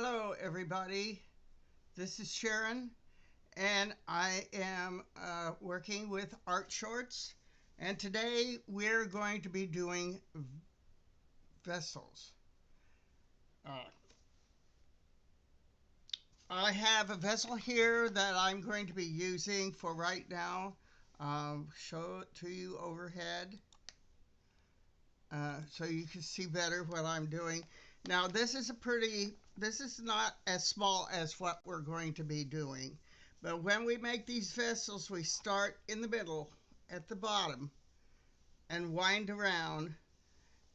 Hello, everybody. This is Sharon, and I am working with art shorts. And today we're going to be doing vessels. Uh, I have a vessel here that I'm going to be using for right now. Show it to you overhead so you can see better what I'm doing. Now, this is not as small as what we're going to be doing. But when we make these vessels, we start in the middle at the bottom and wind around,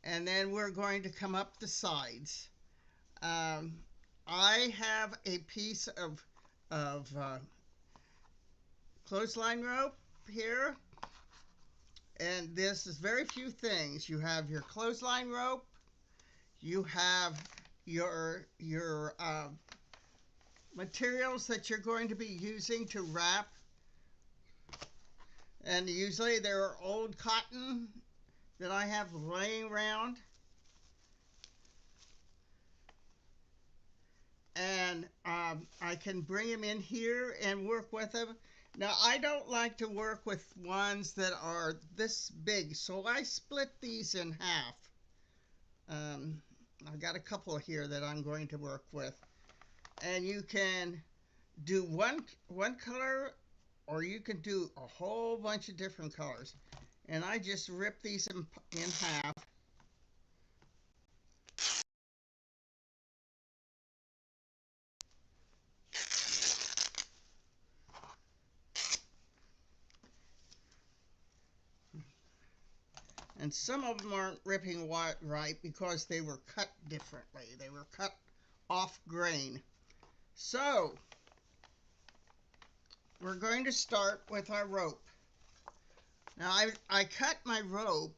and then we're going to come up the sides. Um, I have a piece of clothesline rope here, and this is very few things. You have your clothesline rope, you have your materials that you're going to be using to wrap, and usually they're old cotton that I have laying around, and I can bring them in here and work with them. Now, I don't like to work with ones that are this big, so I split these in half. I've got a couple here that I'm going to work with, and you can do one color, or you can do a whole bunch of different colors. And I just rip these in half. And some of them aren't ripping right because they were cut differently. They were cut off grain. So, we're going to start with our rope. Now, I cut my rope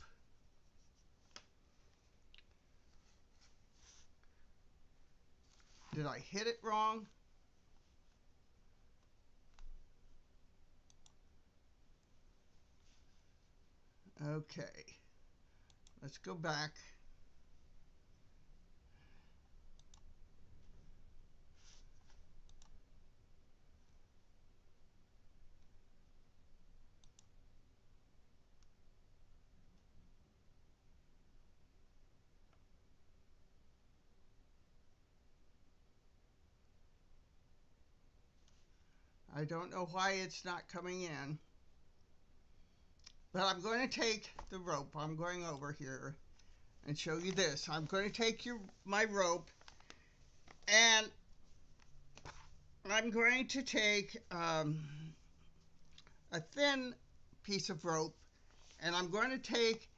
Did I hit it wrong? Okay, let's go back. I don't know why it's not coming in. But I'm going to take the rope. I'm going over here and show you this. I'm going to take my rope, and I'm going to take a thin piece of rope, and I'm going to take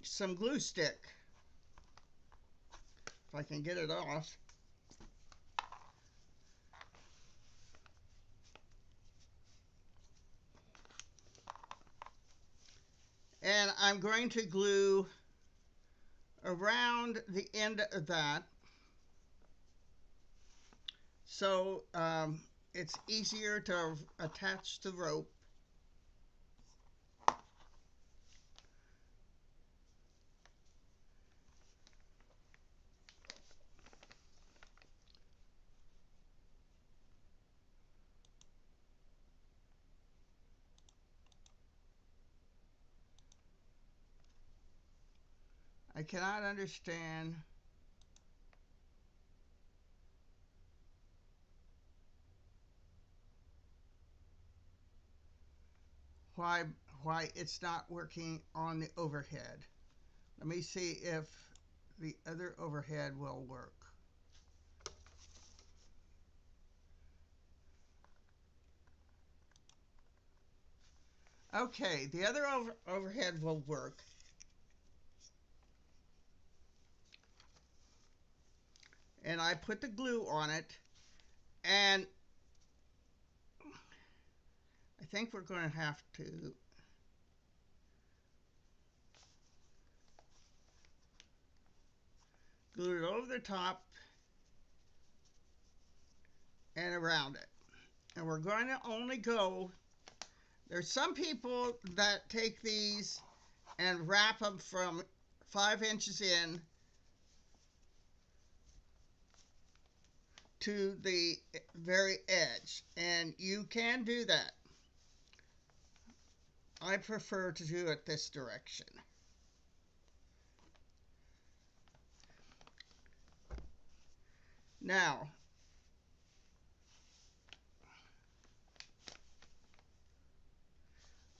some glue stick, if I can get it off. And I'm going to glue around the end of that so it's easier to attach the rope. I cannot understand why why it's not working on the overhead. Let me see if the other overhead will work. Okay, the other overhead will work. And I put the glue on it, and I think we're going to have to glue it over the top and around it. And we're going to only go, there's some people that take these and wrap them from 5 inches in to the very edge, and you can do that. I prefer to do it this direction. Now,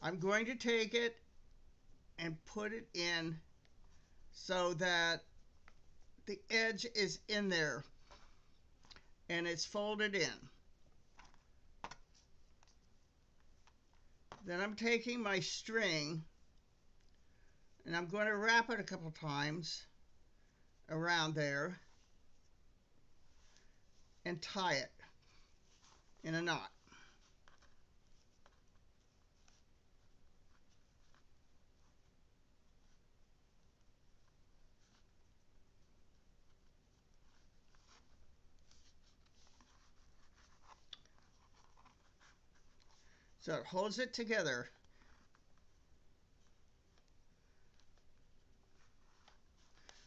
I'm going to take it and put it in so that the edge is in there and it's folded in. Then I'm taking my string and I'm going to wrap it a couple times around there and tie it in a knot. So it holds it together.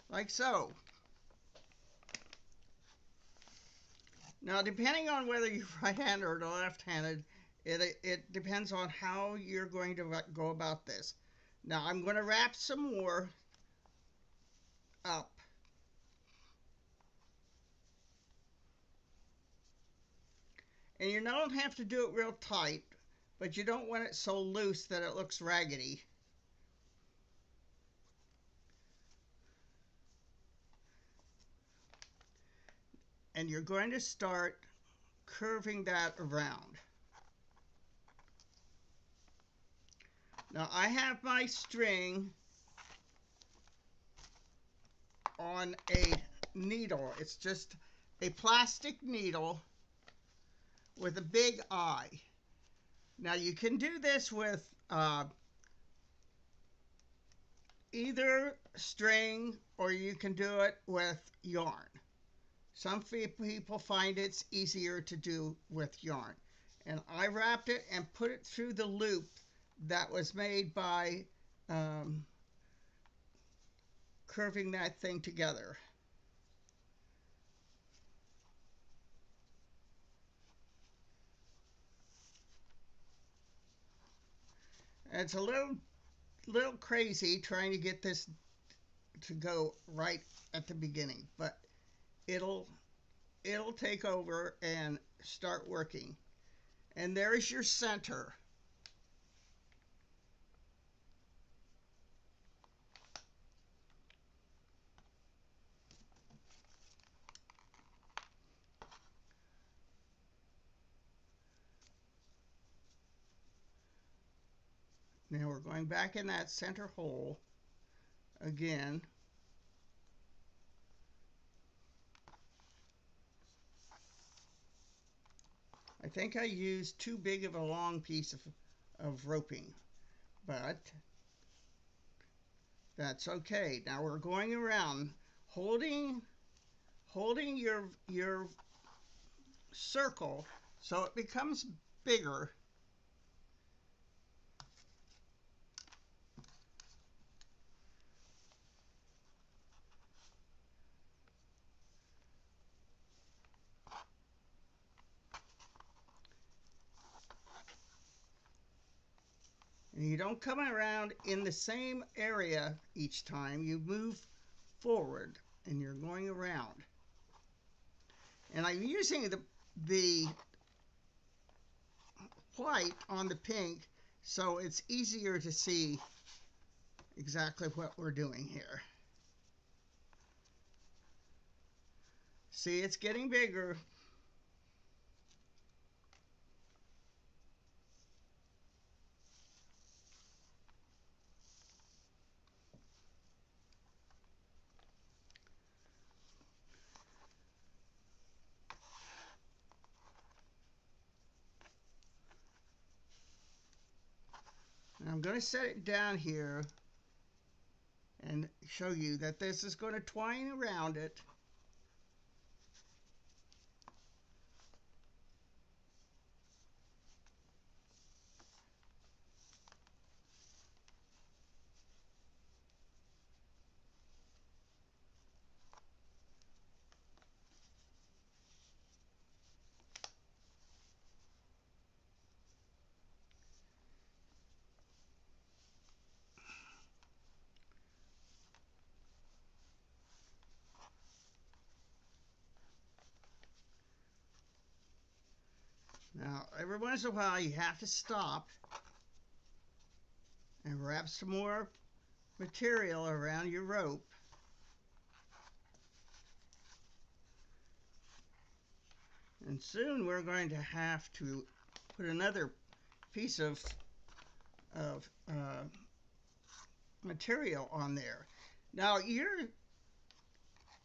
Like so. Now, depending on whether you're right-handed or left-handed, it depends on how you're going to go about this. Now, I'm going to wrap some more up. And you don't have to do it real tight, but you don't want it so loose that it looks raggedy. And you're going to start curving that around. Now, I have my string on a needle. It's just a plastic needle with a big eye. Now, you can do this with either string or you can do it with yarn. Some people find it's easier to do with yarn. And I wrapped it and put it through the loop that was made by curving that thing together. And it's a little crazy trying to get this to go right at the beginning, but it'll take over and start working. And there's your center. Now we're going back in that center hole again. I think I used too big of a long piece of roping, but that's okay. Now we're going around holding your circle so it becomes bigger. And you don't come around in the same area each time. You move forward and you're going around. And I'm using the white on the pink so it's easier to see exactly what we're doing here. See, it's getting bigger. And I'm going to set it down here and show you that this is going to twine around it. Now, every once in a while, you have to stop and wrap some more material around your rope. And soon we're going to have to put another piece of material on there. Now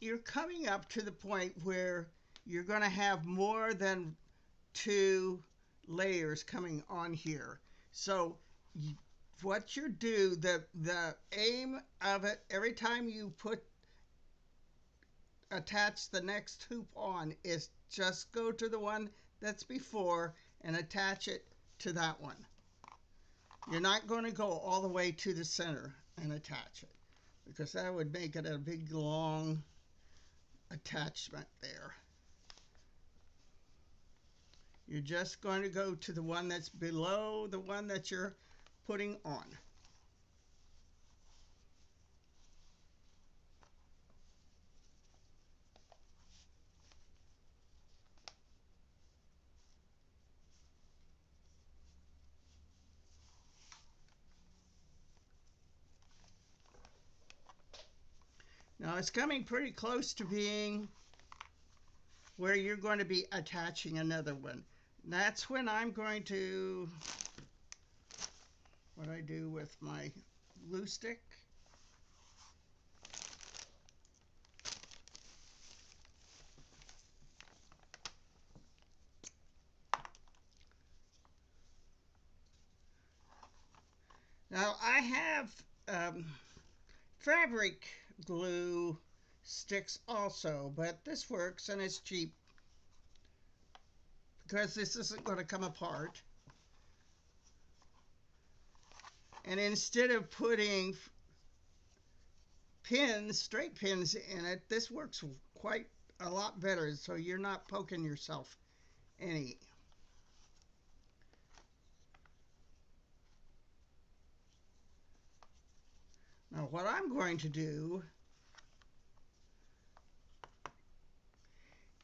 you're coming up to the point where you're going to have more than two layers coming on here. So what you do, the aim of it, every time you attach the next hoop on, is just go to the one that's before and attach it to that one. You're not going to go all the way to the center and attach it, because that would make it a big long attachment there. You're just going to go to the one that's below the one that you're putting on. Now it's coming pretty close to being where you're going to be attaching another one. That's when I'm going to, what I do with my glue stick. Now I have fabric glue sticks also, but this works and it's cheap because this isn't going to come apart. And instead of putting pins, straight pins in it, this works quite a lot better, so you're not poking yourself any. Now what I'm going to do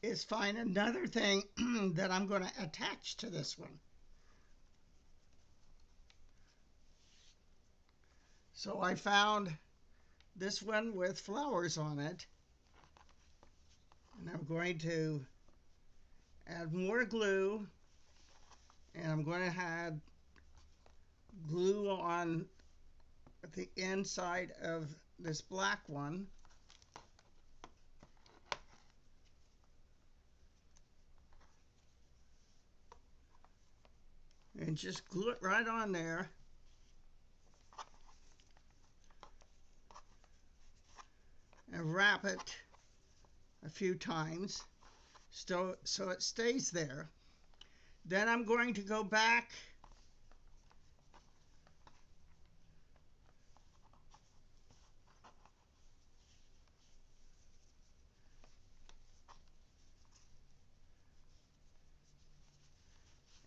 is find another thing that I'm going to attach to this one. So I found this one with flowers on it, and I'm going to add more glue, and I'm going to add glue on the inside of this black one. And just glue it right on there. And wrap it a few times so it stays there. Then I'm going to go back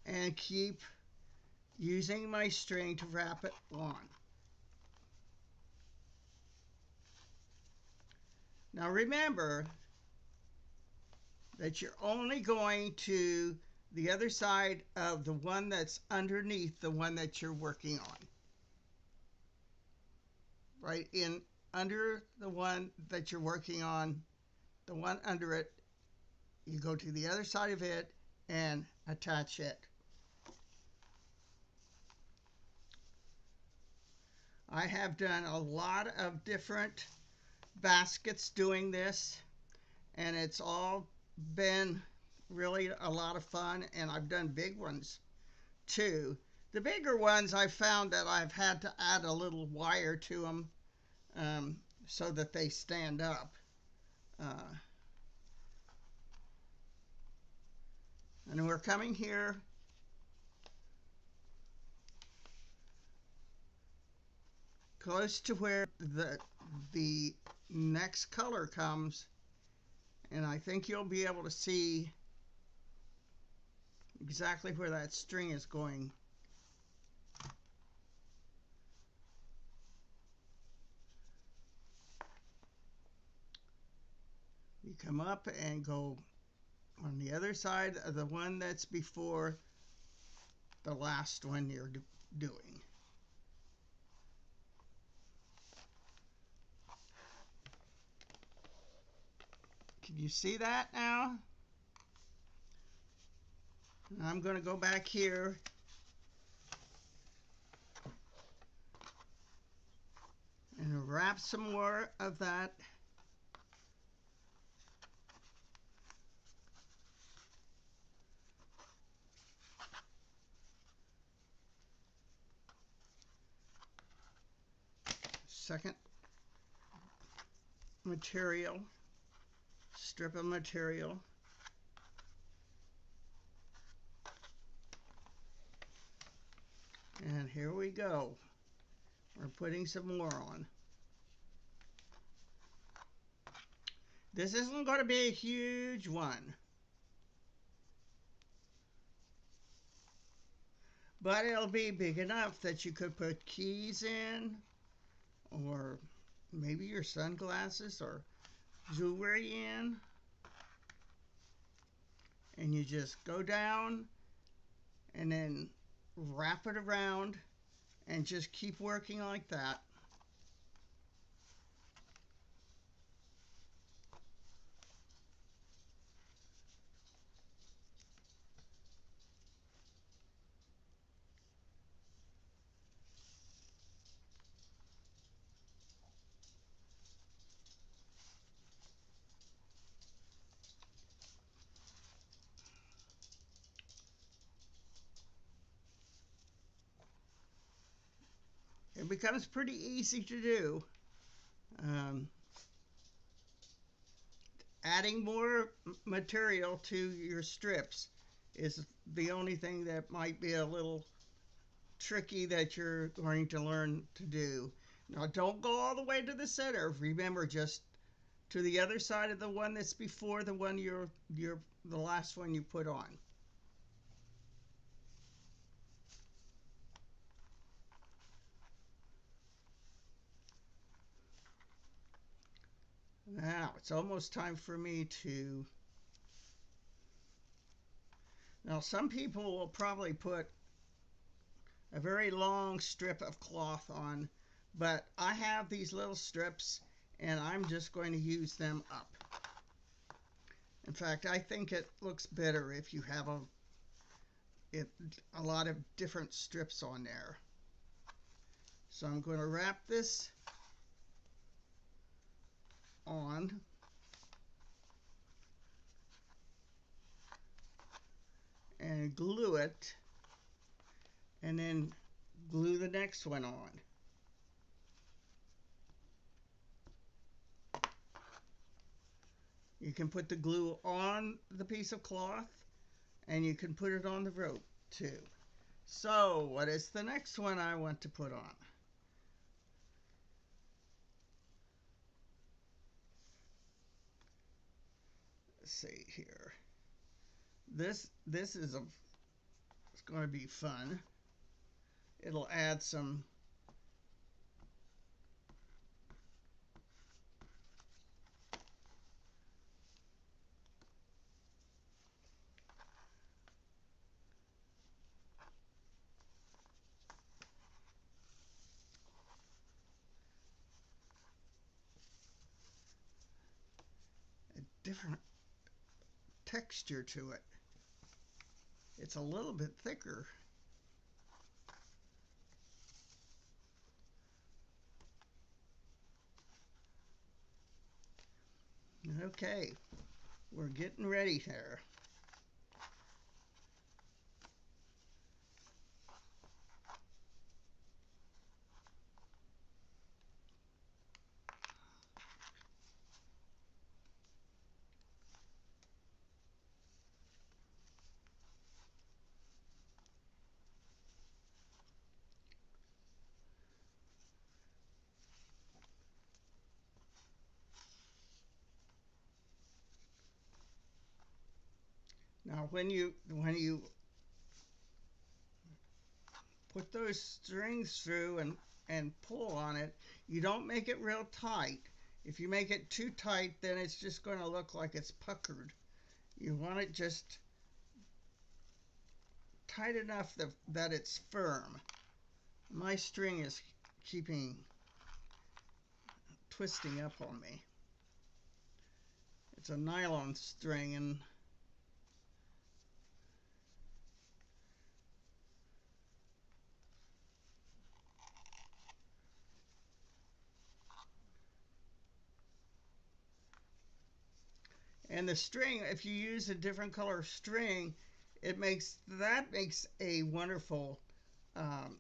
and keep using my string to wrap it on. Now remember that you're only going to the other side of the one that's underneath the one that you're working on. Right in under the one that you're working on, the one under it, you go to the other side of it and attach it. I have done a lot of different baskets doing this, and it's all been really a lot of fun, and I've done big ones too. The bigger ones, I found that I've had to add a little wire to them so that they stand up. And we're coming here close to where the next color comes, and I think you'll be able to see exactly where that string is going. You come up and go on the other side of the one that's before the last one you're doing. Can you see that now? I'm going to go back here and wrap some more of that second material, strip of material. And here we go. We're putting some more on. This isn't going to be a huge one, but it'll be big enough that you could put keys in, or maybe your sunglasses or jewelry in. And you just go down and then wrap it around and just keep working like that. It becomes pretty easy to do. Um, Adding more material to your strips is the only thing that might be a little tricky that you're going to learn to do. Now, don't go all the way to the center. Remember, just to the other side of the one that's before the one the last one you put on. Now, it's almost time for me to. Now, some people will probably put a very long strip of cloth on, but I have these little strips and I'm just going to use them up. In fact, I think it looks better if you have a lot of different strips on there. So I'm going to wrap this on and glue it, and then glue the next one on. You can put the glue on the piece of cloth and you can put it on the rope too. So what is the next one I want to put on? Let's see here. This is it's going to be fun. It'll add some different texture to it. It's a little bit thicker. Okay, we're getting ready here. Now when you put those strings through and pull on it, you don't make it real tight. If you make it too tight, then it's just going to look like it's puckered. You want it just tight enough that it's firm. My string is keeping twisting up on me. It's a nylon string, and the string, if you use a different color string, that makes a wonderful um,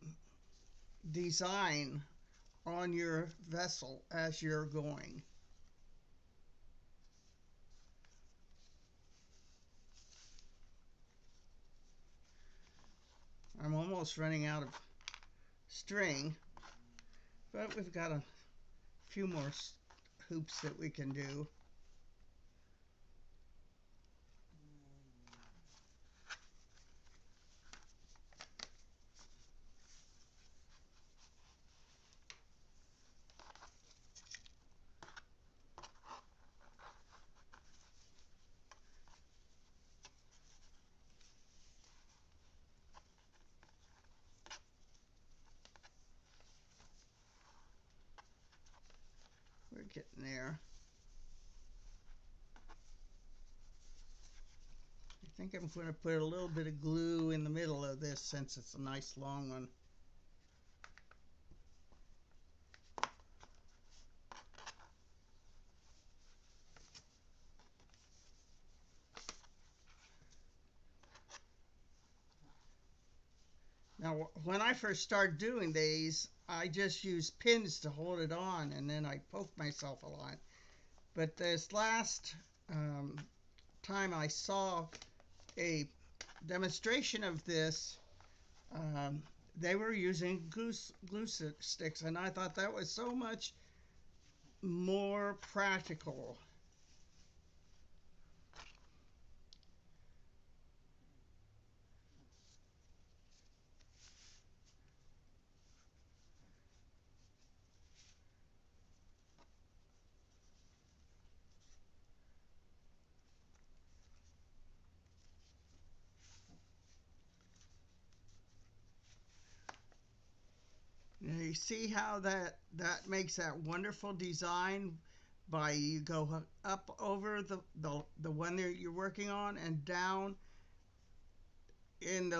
design on your vessel as you're going. I'm almost running out of string, but we've got a few more hoops that we can do. We're getting there. I think I'm going to put a little bit of glue in the middle of this since it's a nice long one. Now, when I first started doing these, I just used pins to hold it on, and then I poked myself a lot. But this last time I saw a demonstration of this, um, they were using glue sticks, and I thought that was so much more practical. Now you see how that makes that wonderful design by you go up over the one that you're working on and down in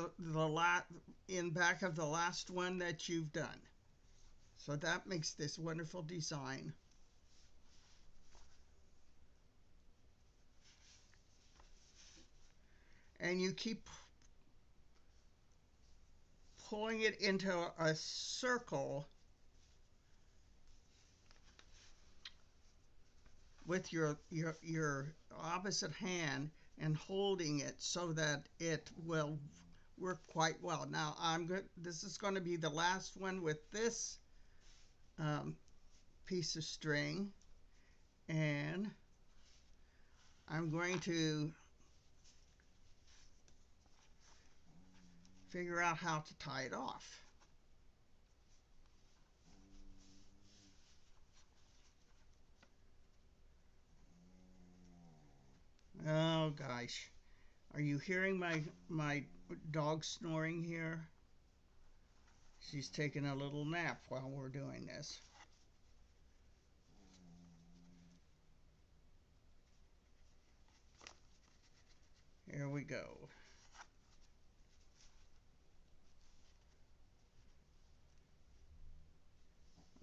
in back of the last one that you've done. So that makes this wonderful design. And you keep pulling it into a circle with your opposite hand and holding it so that it will work quite well. Now I'm good. This is going to be the last one with this um, piece of string, and I'm going to figure out how to tie it off. Oh gosh, are you hearing my dog snoring here? She's taking a little nap while we're doing this. Here we go.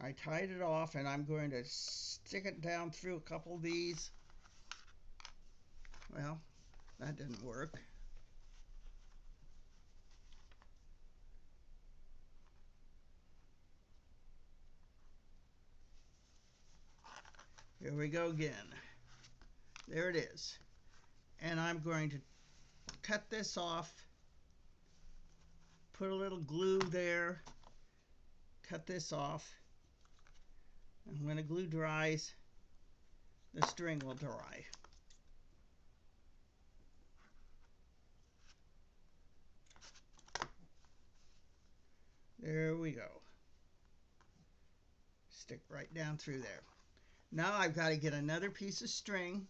I tied it off, and I'm going to stick it down through a couple of these. Well, that didn't work. Here we go again. There it is. And I'm going to cut this off, put a little glue there, cut this off, and when the glue dries, the string will dry. There we go. Stick right down through there. Now I've got to get another piece of string.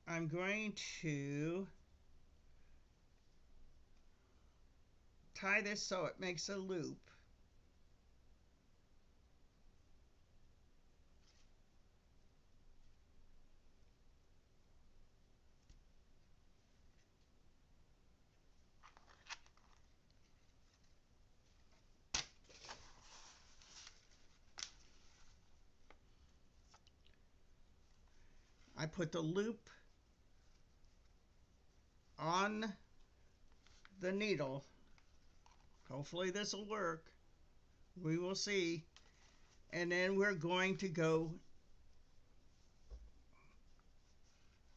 I'm going to tie this so it makes a loop. I put the loop on the needle. Hopefully this will work. We will see. And then we're going to go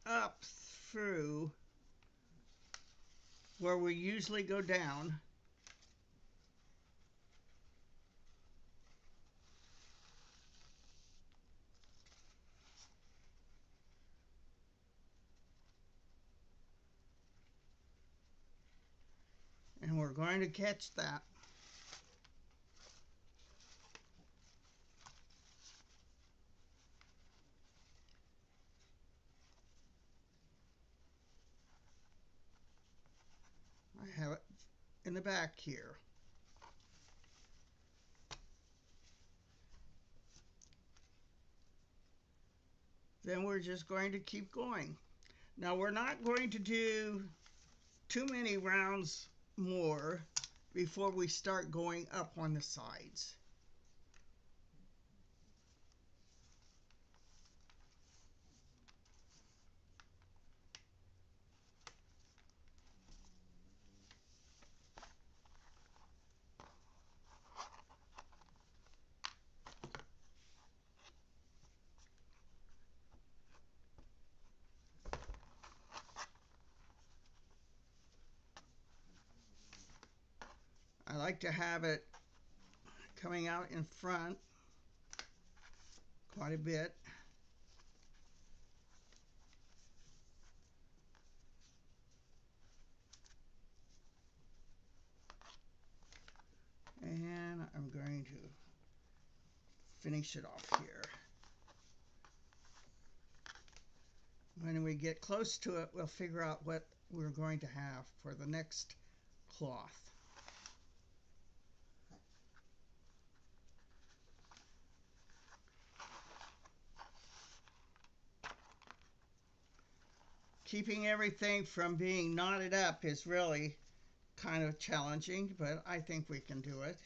up through where we usually go down. And we're going to catch that. I have it in the back here. Then we're just going to keep going. Now we're not going to do too many rounds more before we start going up on the sides. I like to have it coming out in front quite a bit. And I'm going to finish it off here. When we get close to it, we'll figure out what we're going to have for the next cloth. Keeping everything from being knotted up is really kind of challenging, but I think we can do it.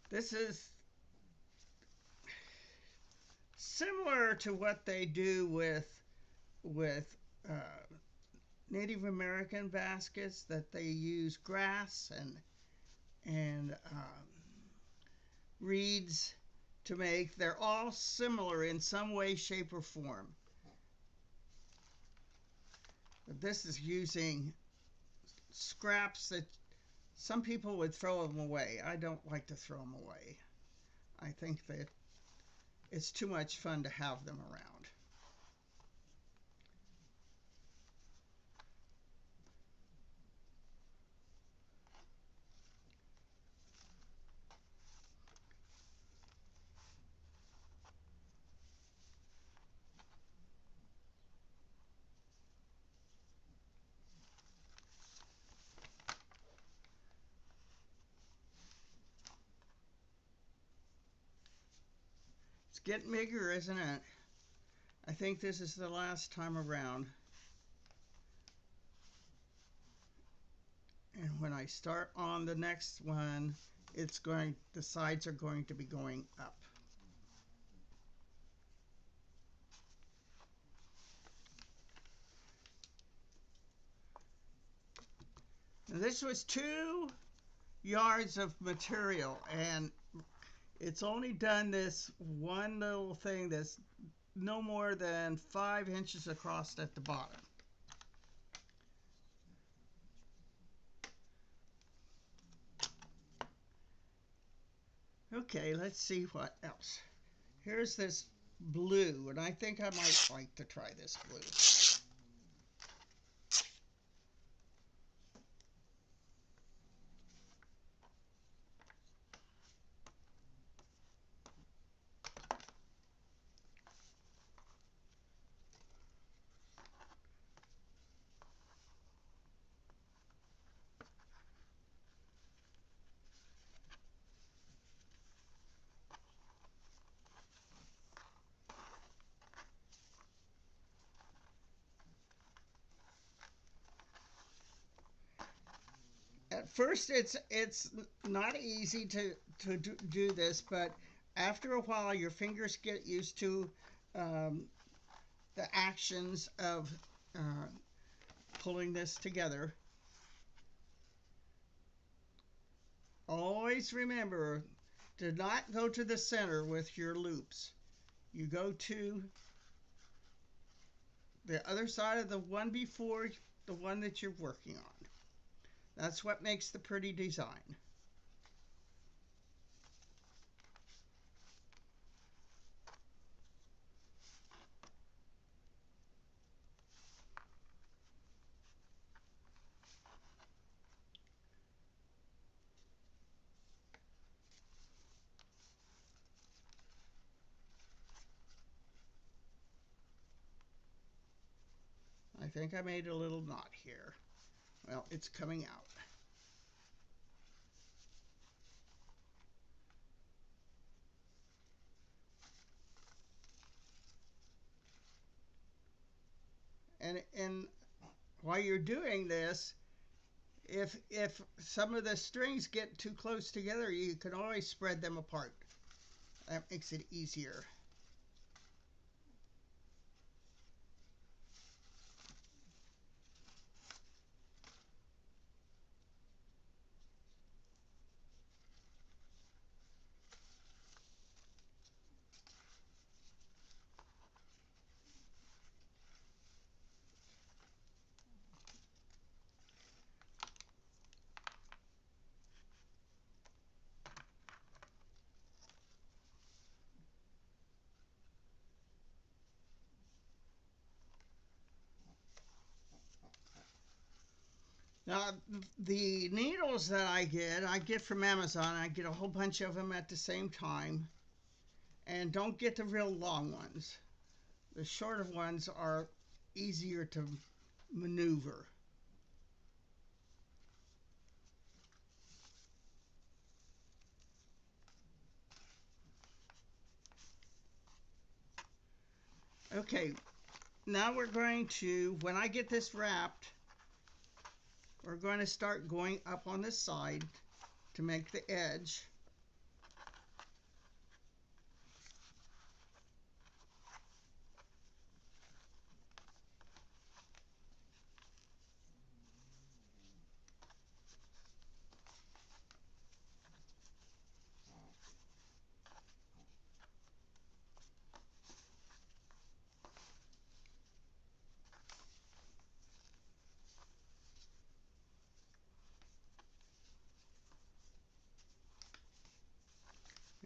This is similar to what they do with Native American baskets, that they use grass and reeds to make. They're all similar in some way, shape, or form. But this is using scraps that some people would throw them away. I don't like to throw them away. I think that it's too much fun to have them around. It's getting bigger, isn't it? I think this is the last time around. And when I start on the next one, the sides are going to be going up. Now this was 2 yards of material, and it's only done this one little thing, this no more than 5 inches across at the bottom. Okay, let's see what else. Here's this blue, and I think I might like to try this blue. At first, it's not easy to do this, but after a while, your fingers get used to um, the actions of uh, pulling this together. Always remember to not go to the center with your loops. You go to the other side of the one before the one that you're working on. That's what makes the pretty design. I think I made a little knot here. Well, it's coming out. And while you're doing this, if some of the strings get too close together, you can always spread them apart. That makes it easier. Now, the needles that I get from Amazon. I get a whole bunch of them at the same time. And don't get the real long ones. The shorter ones are easier to maneuver. Okay, now we're going to, when I get this wrapped, we're going to start going up on this side to make the edge.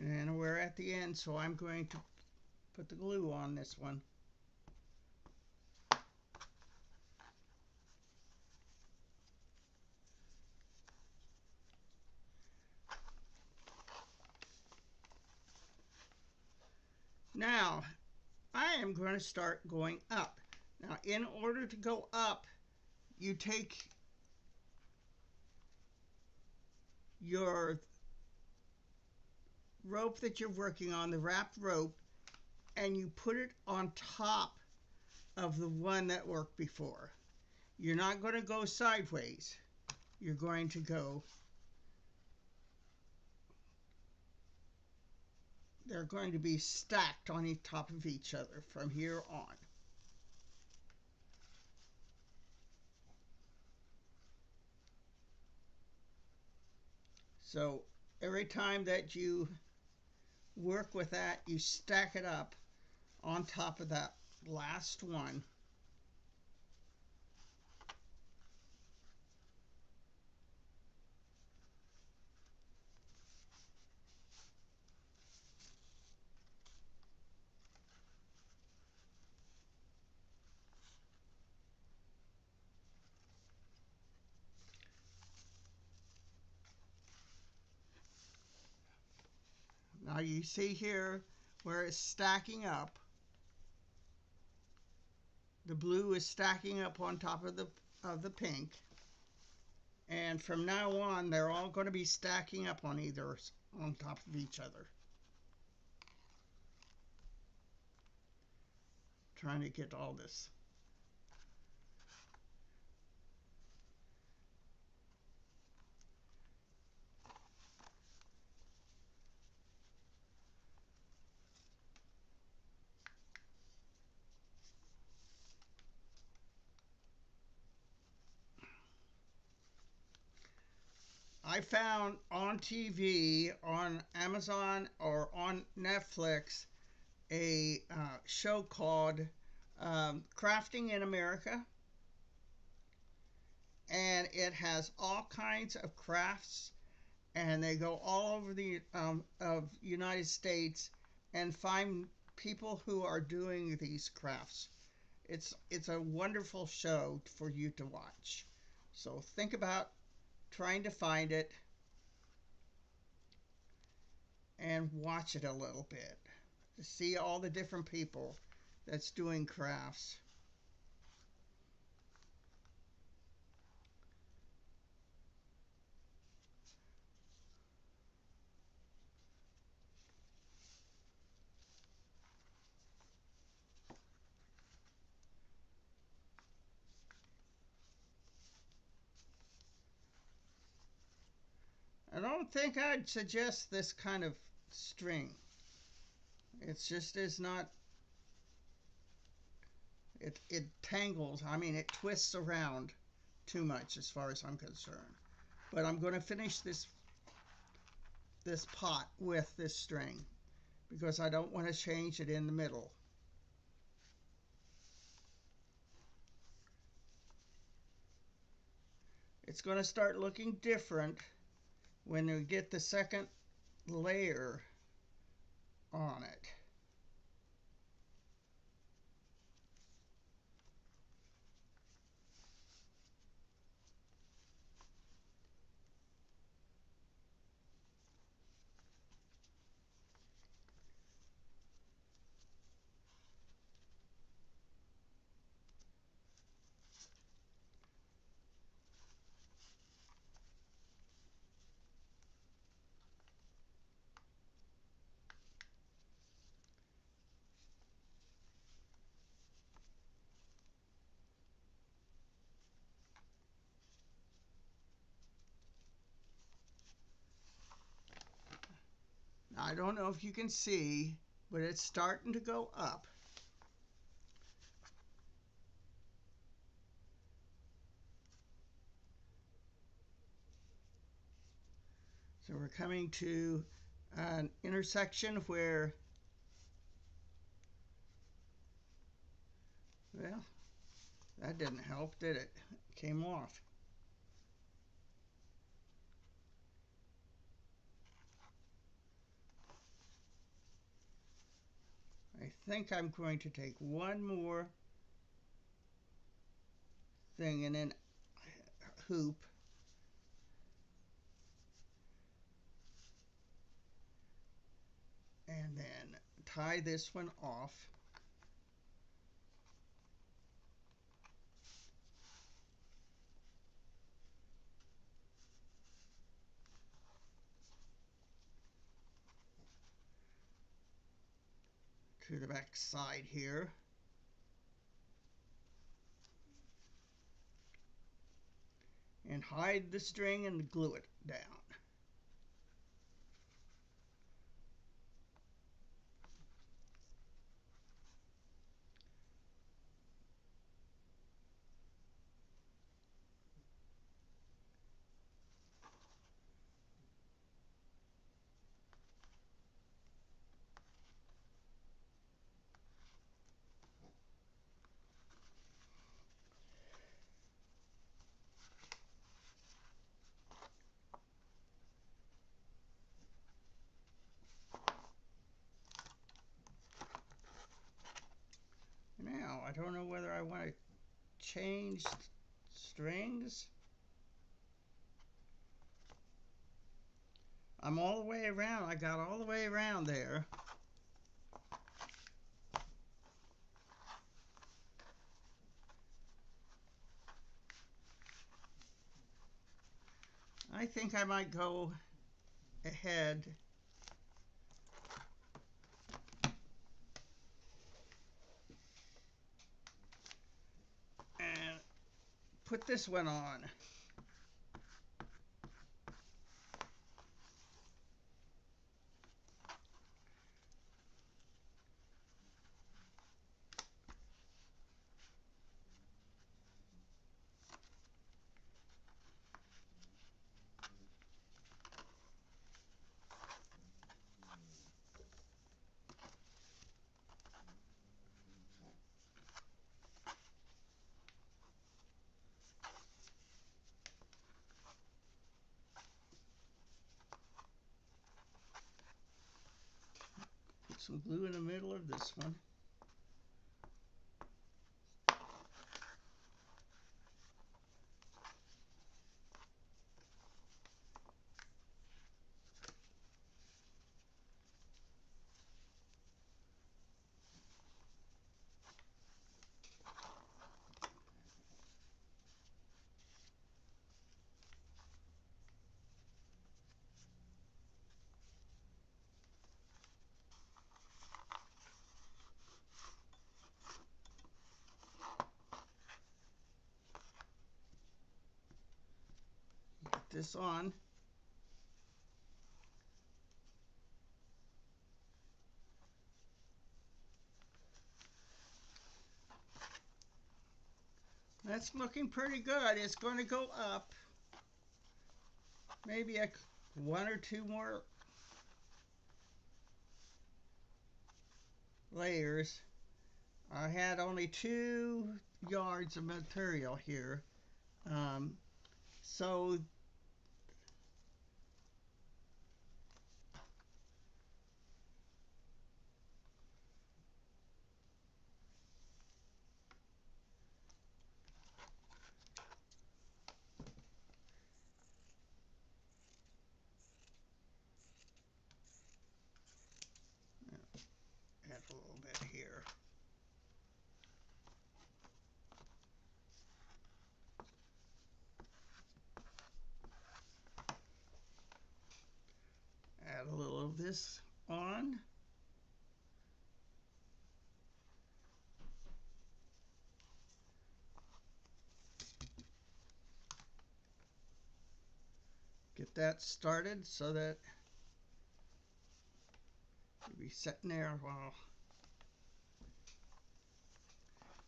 And we're at the end, so I'm going to put the glue on this one. Now, I am going to start going up. Now, in order to go up, you take your rope that you're working on, the wrapped rope, and you put it on top of the one that worked before. You're not going to go sideways. You're going to go, they're going to be stacked on top of each other from here on. So every time that you work with that, you stack it up on top of that last one. Now you see here where it's stacking up. The blue is stacking up on top of the pink. And from now on, they're all going to be stacking up on top of each other. Trying to get all this. I found on TV, on Amazon, or on Netflix a show called Crafting in America, and it has all kinds of crafts, and they go all over the of United States and find people who are doing these crafts. It's a wonderful show for you to watch. So think about trying to find it and watch it a little bit to see all the different people that's doing crafts. I don't think I'd suggest this kind of string. It's just is not it tangles. I mean, it twists around too much as far as I'm concerned. But I'm going to finish this pot with this string because I don't want to change it in the middle. It's going to start looking different when we get the second layer on it. Now, I don't know if you can see, but it's starting to go up. So we're coming to an intersection where, well, that didn't help, did it? It came off. I think I'm going to take one more thing and then hoop and then tie this one off. To the back side here. And hide the string and glue it down. Now, I don't know whether I want to change strings. I'm all the way around. I got all the way around there. I think I might go ahead and put this one on. Put some glue in the middle of this one. Put this on. That's looking pretty good. It's going to go up. Maybe one or two more layers. I had only 2 yards of material here. So add a little bit here. Add a little of this on. Get that started so that it'll be sitting there while.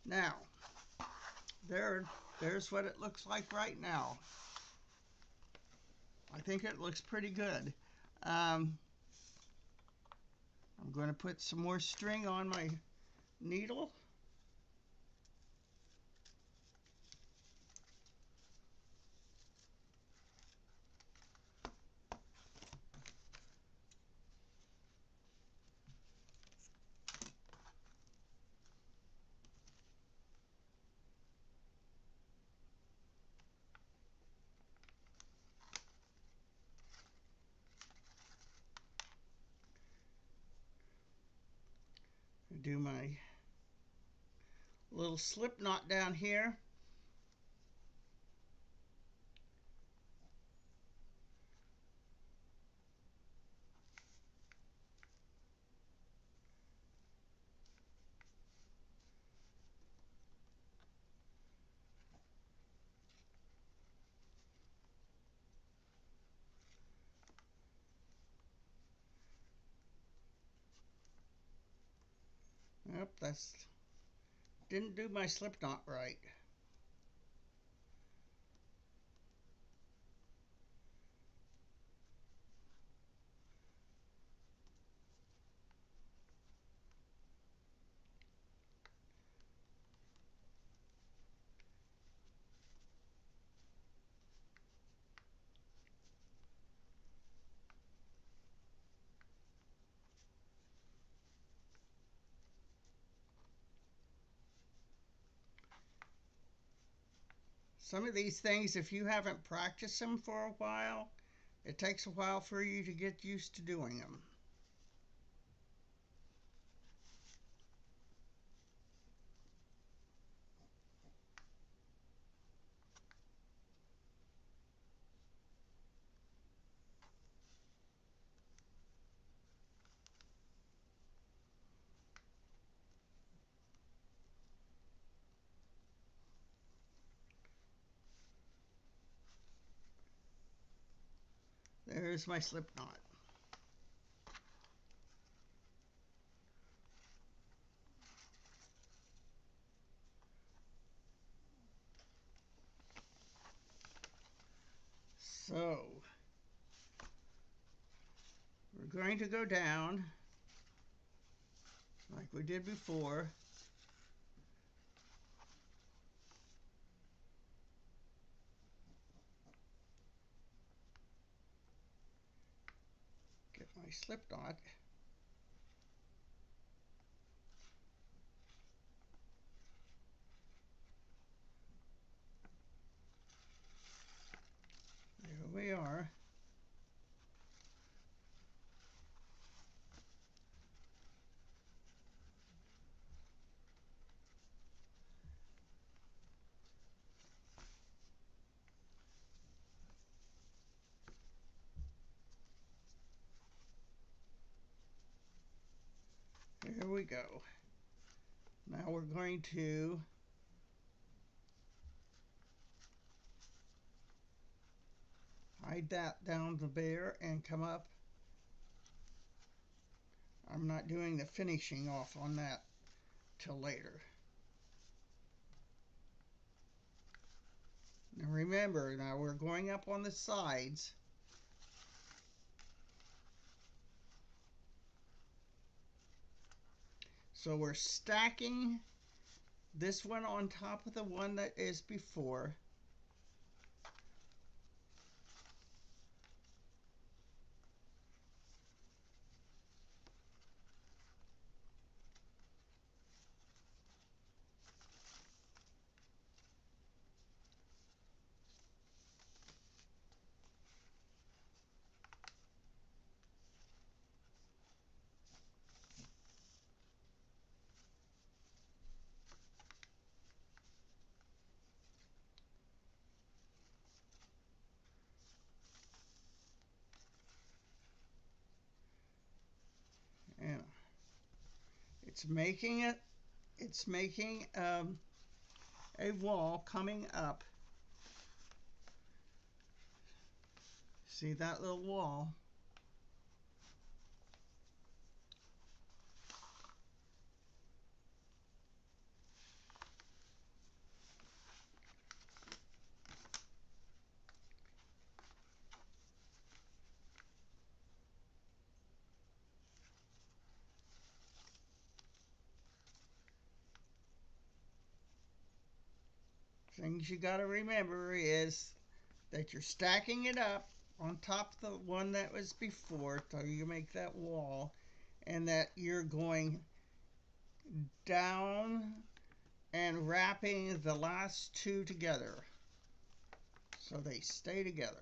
Now, there's what it looks like right now. I think it looks pretty good. I'm going to put some more string on my needle. Do my little slip knot down here. Yep, didn't do my slip knot right. Some of these things, if you haven't practiced them for a while, it takes a while for you to get used to doing them. There's my slip knot. So we're going to go down like we did before. Get my slip knot. There we are. There we go. Now we're going to hide that down the bear and come up. I'm not doing the finishing off on that till later. Now remember, now we're going up on the sides. So we're stacking this one on top of the one that is before. And it's making a wall coming up. See that little wall? Things you got to remember is that you're stacking it up on top of the one that was before, so you make that wall, and that you're going down and wrapping the last two together so they stay together.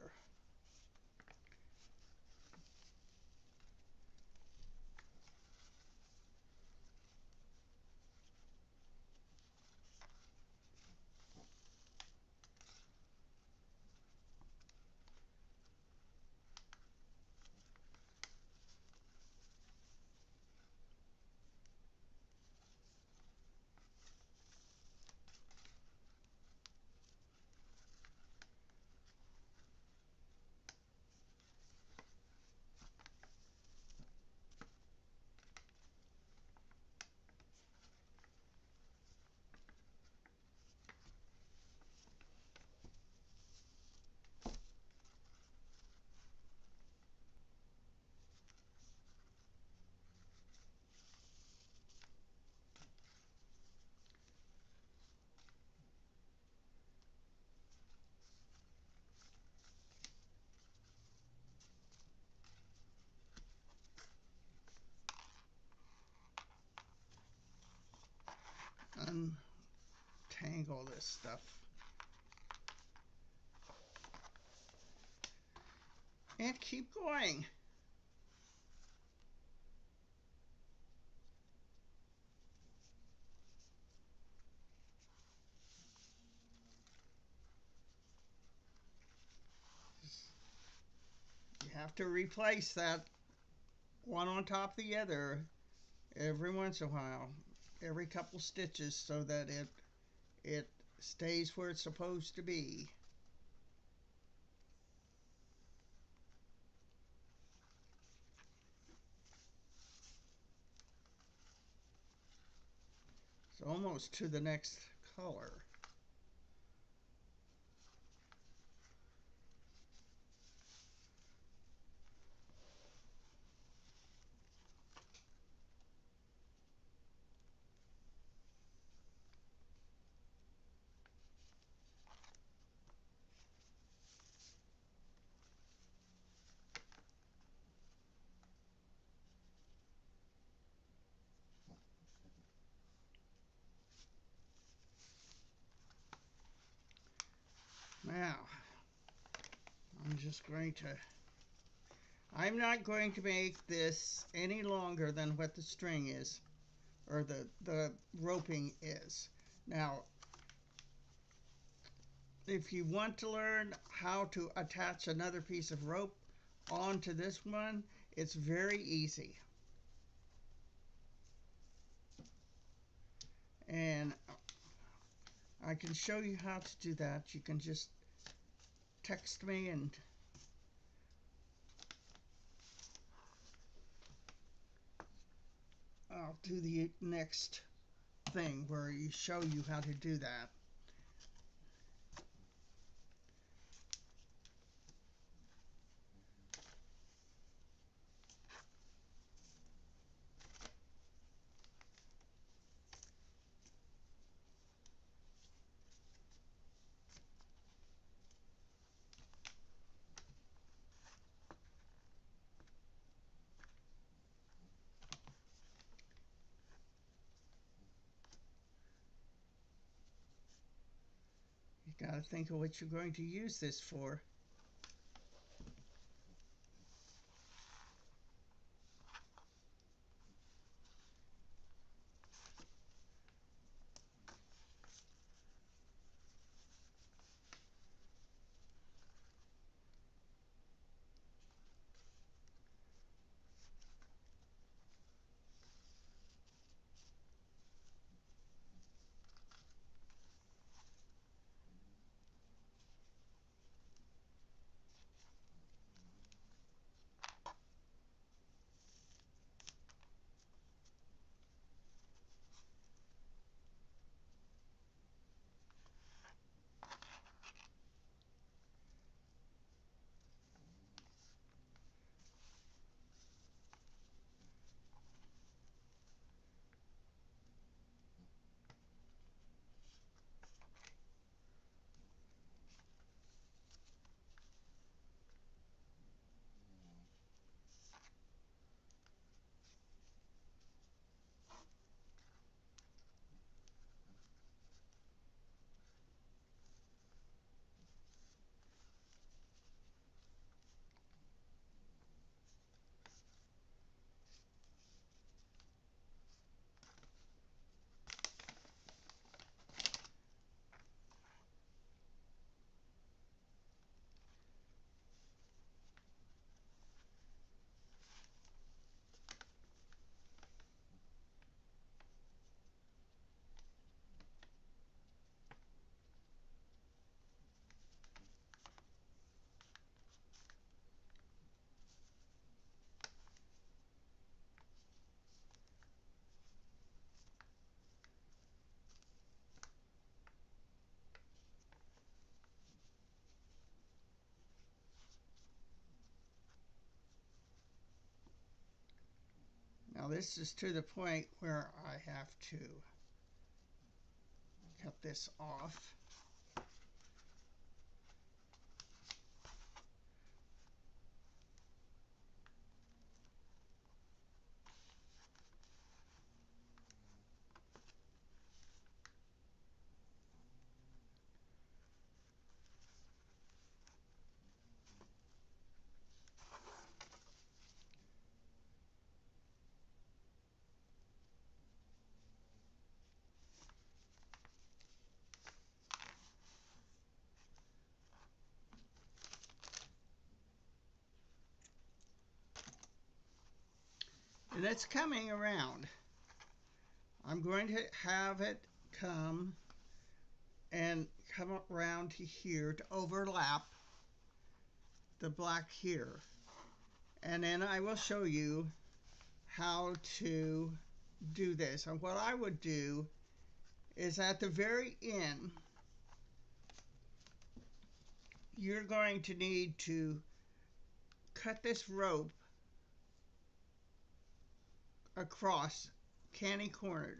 Untangle this stuff. and keep going. You have to replace that one on top of the other every once in a while, every couple stitches, so that it stays where it's supposed to be. It's almost to the next color. Now, I'm just going to, I'm not going to make this any longer than what the string is, or the roping is. Now, if you want to learn how to attach another piece of rope onto this one, it's very easy. And I can show you how to do that. You can just text me and I'll do the next thing where you show you how to do that. You got to think of what you're going to use this for. Now this is to the point where I have to cut this off. and it's coming around. I'm going to have it come around to here to overlap the black here. And then I will show you how to do this. And what I would do is at the very end, you're going to need to cut this rope across candy cornered.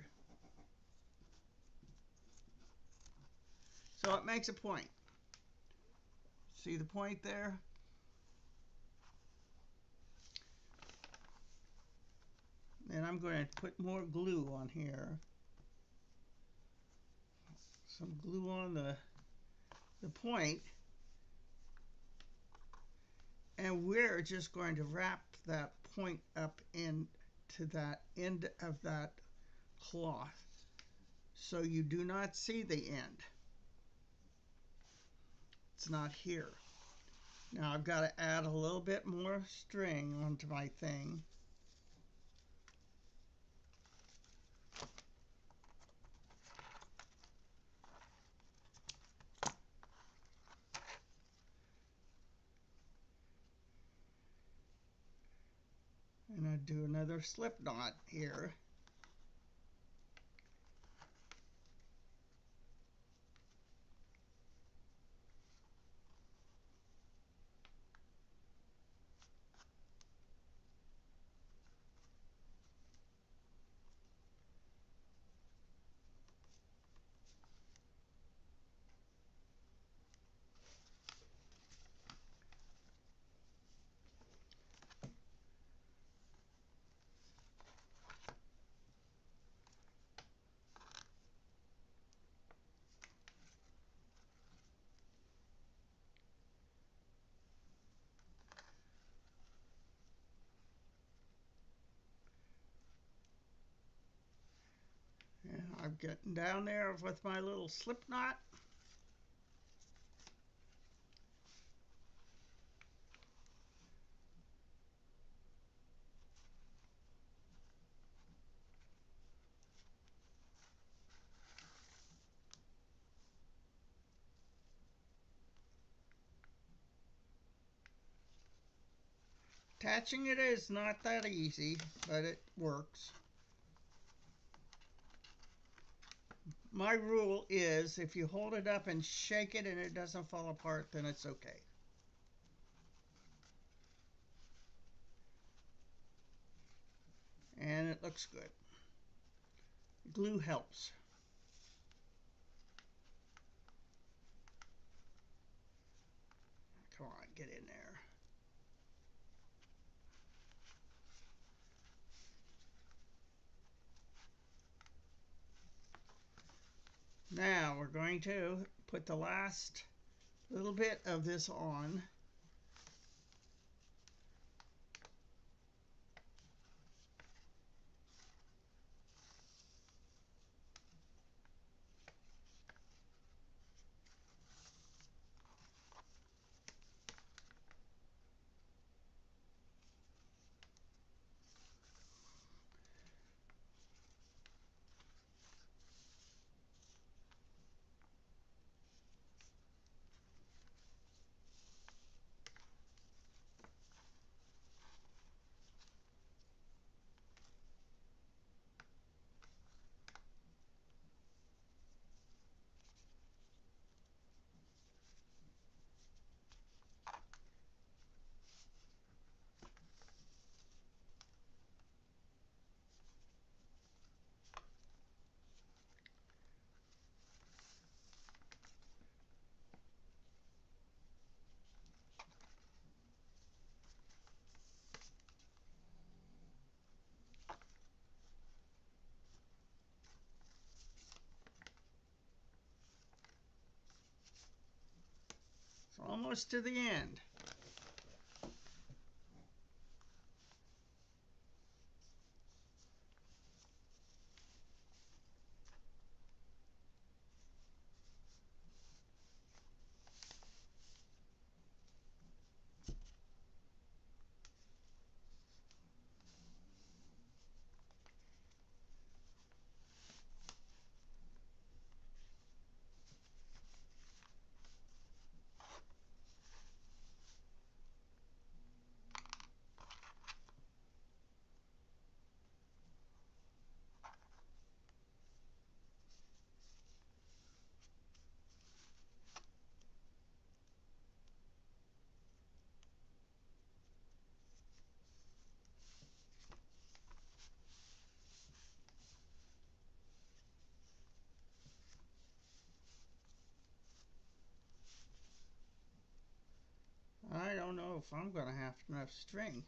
So it makes a point. See the point there? Then I'm going to put more glue on here. Some glue on the point. And we're just going to wrap that point up into that end of that cloth so you do not see the end. It's not here. Now I've got to add a little bit more string onto my thing. And I do another slip knot here. And I'm getting down there with my little slip knot. Attaching it is not that easy, but it works. My rule is if you hold it up and shake it and it doesn't fall apart, then it's okay. And it looks good. Glue helps. Come on, get in there. Now we're going to put the last little bit of this on. It's almost to the end. if I'm going to have enough string.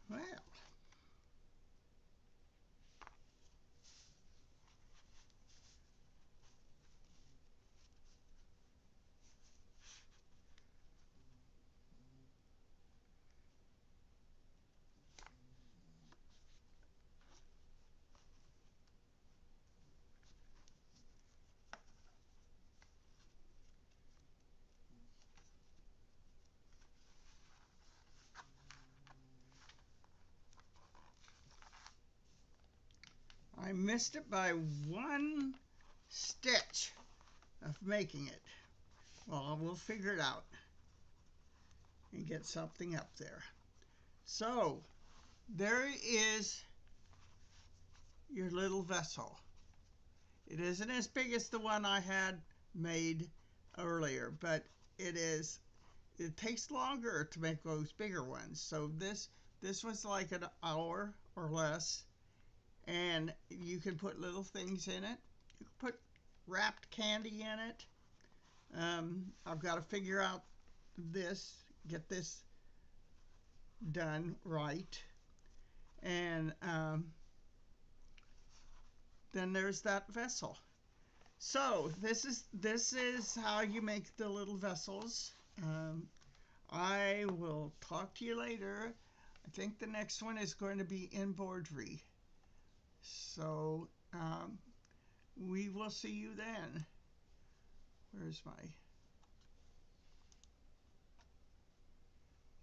Well, I missed it by one stitch of making it. Well, we'll figure it out and get something up there. So, there is your little vessel. It isn't as big as the one I had made earlier, but it takes longer to make those bigger ones. So this was like an hour or less, and you can put little things in it. You can put wrapped candy in it. I've got to figure out get this done right, and then there's that vessel. So this is how you make the little vessels. I will talk to you later. I think the next one is going to be embroidery. So we will see you then. Where's my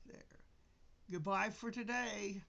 there? Goodbye for today.